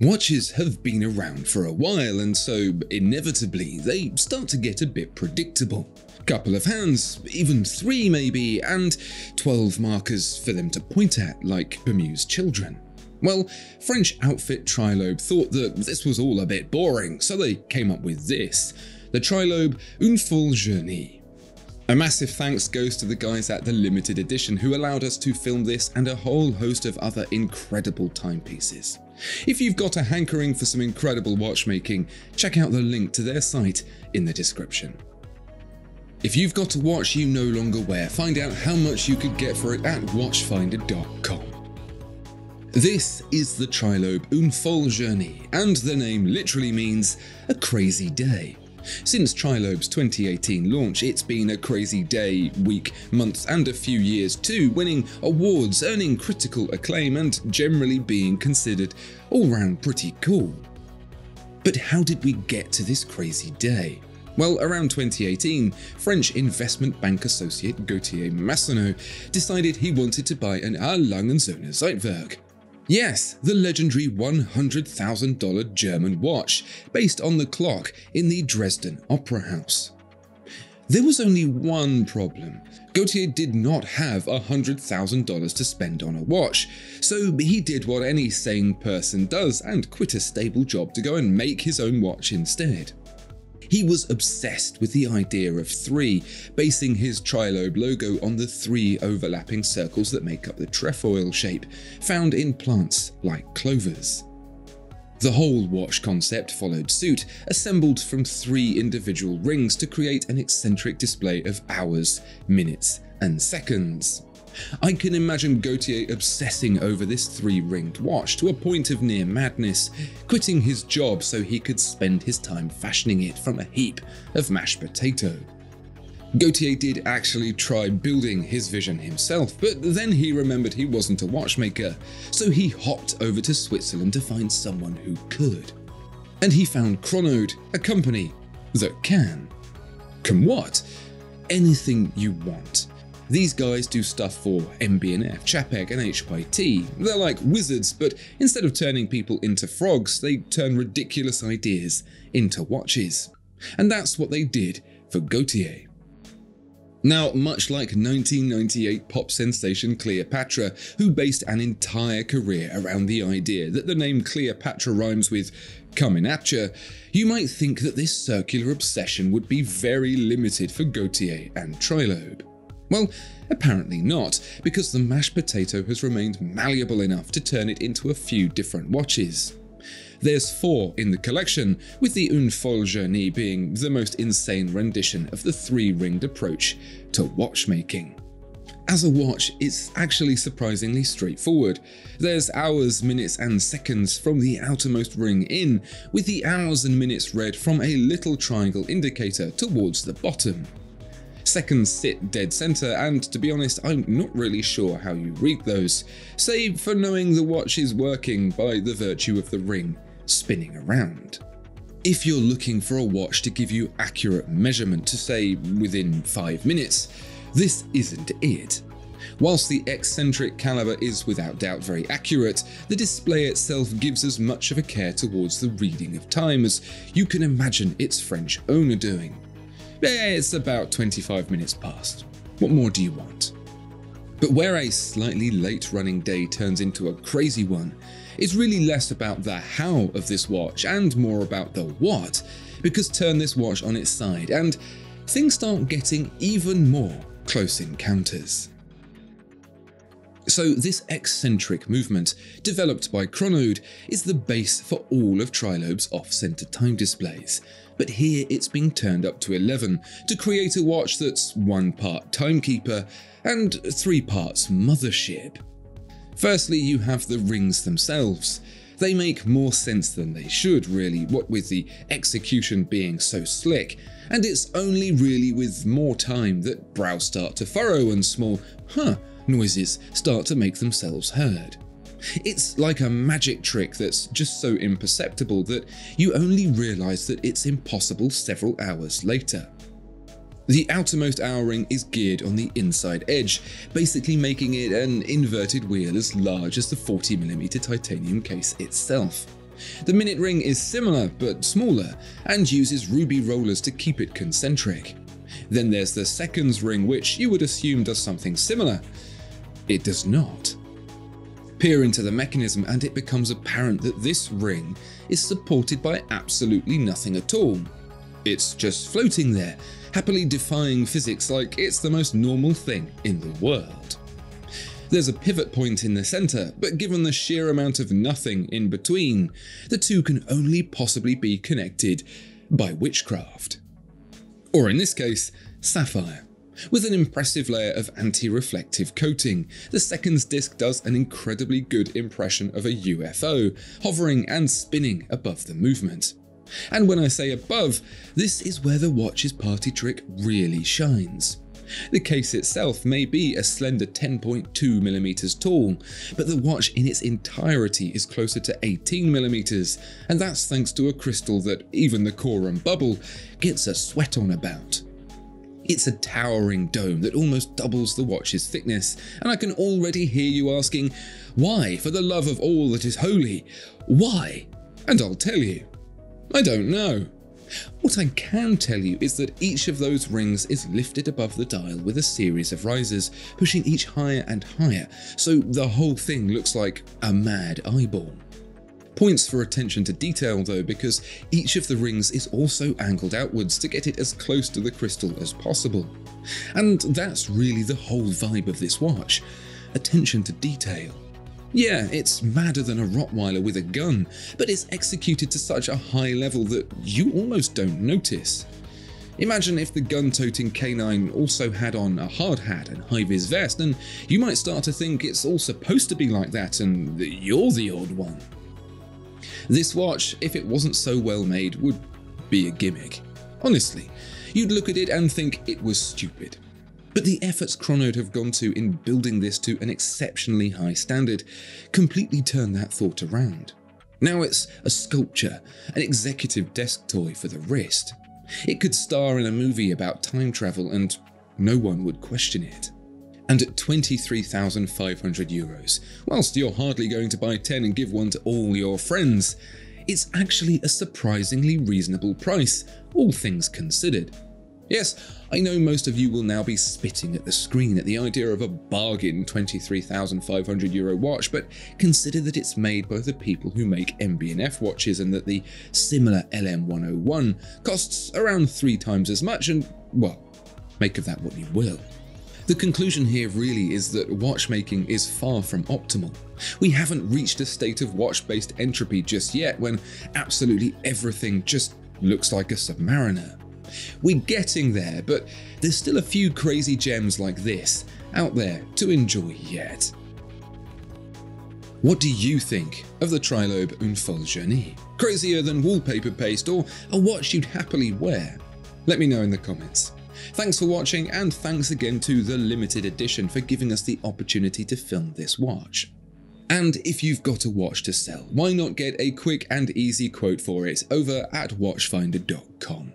Watches have been around for a while, and so inevitably they start to get a bit predictable. Couple of hands, even 3 maybe, and 12 markers for them to point at like bemused children. Well, French outfit Trilobe thought that this was all a bit boring, so they came up with this, the Trilobe Une Folle Journée. A massive thanks goes to the guys at the limited edition who allowed us to film this and a whole host of other incredible timepieces. If you've got a hankering for some incredible watchmaking, check out the link to their site in the description. If you've got a watch you no longer wear, find out how much you could get for it at watchfinder.com. This is the Trilobe Une Folle Journée, and the name literally means a crazy day. Since Trilobe's 2018 launch, it's been a crazy day, week, month, and a few years too, winning awards, earning critical acclaim, and generally being considered all-round pretty cool. But how did we get to this crazy day? Well, around 2018, French investment bank associate Gauthier Massonneau decided he wanted to buy an Erlangen-Zoner Zeitwerk. Yes, the legendary $100,000 German watch, based on the clock in the Dresden Opera House. There was only one problem. Gauthier did not have $100,000 to spend on a watch, so he did what any sane person does and quit a stable job to go and make his own watch instead. He was obsessed with the idea of 3, basing his Trilobe logo on the 3 overlapping circles that make up the trefoil shape, found in plants like clovers. The whole watch concept followed suit, assembled from 3 individual rings to create an eccentric display of hours, minutes, and seconds. I can imagine Gauthier obsessing over this 3-ringed watch to a point of near madness, quitting his job so he could spend his time fashioning it from a heap of mashed potato. Gauthier did actually try building his vision himself, but then he remembered he wasn't a watchmaker, so he hopped over to Switzerland to find someone who could. And he found Chronode, a company that can. Can what? Anything you want. These guys do stuff for MB&F, Chapek and HYT. They're like wizards, but instead of turning people into frogs, they turn ridiculous ideas into watches. And that's what they did for Gauthier. Now, much like 1998 pop sensation Cleopatra, who based an entire career around the idea that the name Cleopatra rhymes with coming at ya, you might think that this circular obsession would be very limited for Gauthier and Trilobe. Well, apparently not, because the mashed potato has remained malleable enough to turn it into a few different watches. There's 4 in the collection, with the Une Folle Journée being the most insane rendition of the 3-ringed approach to watchmaking. As a watch, it's actually surprisingly straightforward. There's hours, minutes, and seconds from the outermost ring in, with the hours and minutes read from a little triangle indicator towards the bottom. Seconds sit dead center, and to be honest, I'm not really sure how you read those, save for knowing the watch is working by the virtue of the ring spinning around. If you're looking for a watch to give you accurate measurement to say within 5 minutes, this isn't it. Whilst the eccentric caliber is without doubt very accurate, the display itself gives as much of a care towards the reading of time as you can imagine its French owner doing. It's about 25 minutes past. What more do you want? But where a slightly late running day turns into a crazy one, it's really less about the how of this watch and more about the what, because turn this watch on its side and things start getting even more close encounters. So this eccentric movement, developed by Chronode, is the base for all of Trilobe's off-center time displays. But here it's being turned up to 11 to create a watch that's 1 part timekeeper and 3 parts mothership. Firstly, you have the rings themselves. They make more sense than they should, really, what with the execution being so slick, and it's only really with more time that brows start to furrow and small noises start to make themselves heard. It's like a magic trick that's just so imperceptible that you only realise that it's impossible several hours later. The outermost hour ring is geared on the inside edge, basically making it an inverted wheel as large as the 40mm titanium case itself. The minute ring is similar but smaller and uses ruby rollers to keep it concentric. Then there's the seconds ring, which you would assume does something similar. It does not. Peer into the mechanism and it becomes apparent that this ring is supported by absolutely nothing at all. It's just floating there, happily defying physics like it's the most normal thing in the world. There's a pivot point in the center, but given the sheer amount of nothing in between, the two can only possibly be connected by witchcraft. Or in this case, sapphire. With an impressive layer of anti-reflective coating, the seconds disc does an incredibly good impression of a UFO, hovering and spinning above the movement. And when I say above, this is where the watch's party trick really shines. The case itself may be a slender 10.2mm tall, but the watch in its entirety is closer to 18mm, and that's thanks to a crystal that even the core and bubble gets a sweat on about. It's a towering dome that almost doubles the watch's thickness, and I can already hear you asking, why, for the love of all that is holy, why? And I'll tell you, I don't know. What I can tell you is that each of those rings is lifted above the dial with a series of risers, pushing each higher and higher, so the whole thing looks like a mad eyeball. Points for attention to detail though, because each of the rings is also angled outwards to get it as close to the crystal as possible. And that's really the whole vibe of this watch. Attention to detail. Yeah, it's madder than a Rottweiler with a gun, but it's executed to such a high level that you almost don't notice. Imagine if the gun-toting canine also had on a hard hat and high-vis vest, and you might start to think it's all supposed to be like that and that you're the odd one. This watch, if it wasn't so well made, would be a gimmick. Honestly, you'd look at it and think it was stupid. But the efforts Chronoed have gone to in building this to an exceptionally high standard completely turned that thought around. Now it's a sculpture, an executive desk toy for the wrist. It could star in a movie about time travel and no one would question it. And at €23,500, whilst you're hardly going to buy 10 and give one to all your friends, it's actually a surprisingly reasonable price, all things considered. Yes, I know most of you will now be spitting at the screen at the idea of a bargain €23,500 watch, but consider that it's made by the people who make MB&F watches and that the similar LM101 costs around 3 times as much and, well, make of that what you will. The conclusion here really is that watchmaking is far from optimal. We haven't reached a state of watch-based entropy just yet when absolutely everything just looks like a Submariner. We're getting there, but there's still a few crazy gems like this out there to enjoy yet. What do you think of the Trilobe Folle Journée? Crazier than wallpaper paste or a watch you'd happily wear? Let me know in the comments. Thanks for watching, and thanks again to the limited edition for giving us the opportunity to film this watch. And if you've got a watch to sell, why not get a quick and easy quote for it over at watchfinder.com.